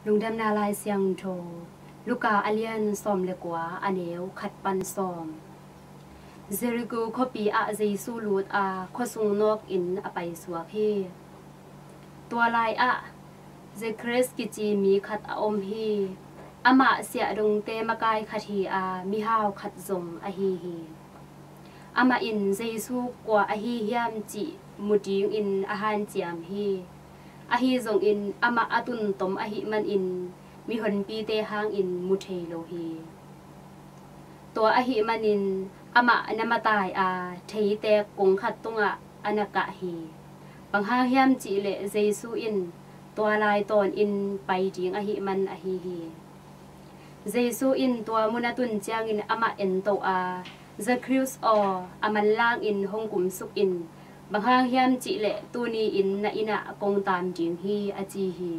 ลุงดำนาลายเสียงโทลูกาอเลียนซอมเลกว่าอเนวขัดปันซอมเซริกูคปีอาเจสูลูดอาขสุงนกอินอไปสวกเฮตัวลายอะเจคริสกิจีมีขัดอมเฮอามาเสียดงเตมกายขัดฮีอามีฮาวขัดจมอฮีฮีอามาอินเจสูกว่าอฮีเฮียมจิมุดิงอินอาหารเจียมเฮอฮีจงอินอามาอตุนตมอฮีมันอินมีหนปีเตหางอินมุเทโลฮีตัวอหิมันินอามานามาตายอาเทยเตกงขัดตุงะอนากะฮีบางห้างเฮียมจิเลเจซูอินตัวลายตอนอินไปจิงอหิมันอฮีฮีเจซูอินตัวมุนาตุนเจียงอินอามาเอ็นโตอาเจคริสออามันล่างอินฮงกุมสุกอินบางห้างเฮียมจิเลตูนีอินนาอินะกงตามจิงฮีอจีฮี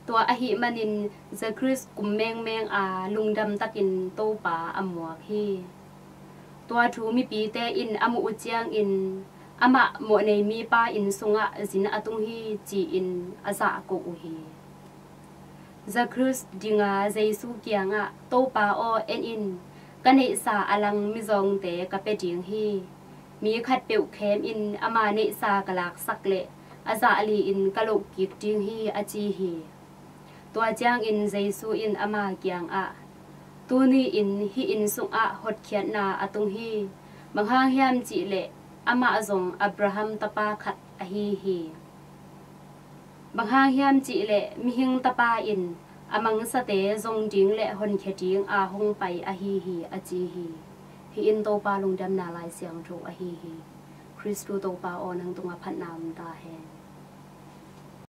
ตัวอหิมันินเจคริสกุมแมงอาลุงดำตะกินโตป่าอมัวฮีตัวทูมีปีเตอินอมุอุเจียงอินอามะโมในมีป้าอินสุงะจินอตุงฮีจีอินอาซาโกอุฮีเจคริสดิงาเจซูเกียงะโตป่าโอเอ็นอินกันเนซาอลังมิจงเตกะเปจิงฮีมีขัดเปียวเข้มอินอามาเนซากะลากสักเลอาซาอลีอินกะโลกกิกจิงฮีอาจีฮีตัวจางอินเจซูอินอามาเกียงอะตูนีอินฮีอินสุงอะหดเขียนนาอตุงฮีบางห้างเฮียมจิเลอามาจงอับราฮัมตะปาขัดอฮีฮีบางห้างเฮียมจิเลมีหิงตะปาอินอามังสเตจงจิงเลหนเขจิงอาหงไปอฮีฮีอจีฮีฮีอินโตปาลุงดำนาลายเสียงโทอฮีฮีคริสตูโตปาออนังตุงอพัดนามตาแหง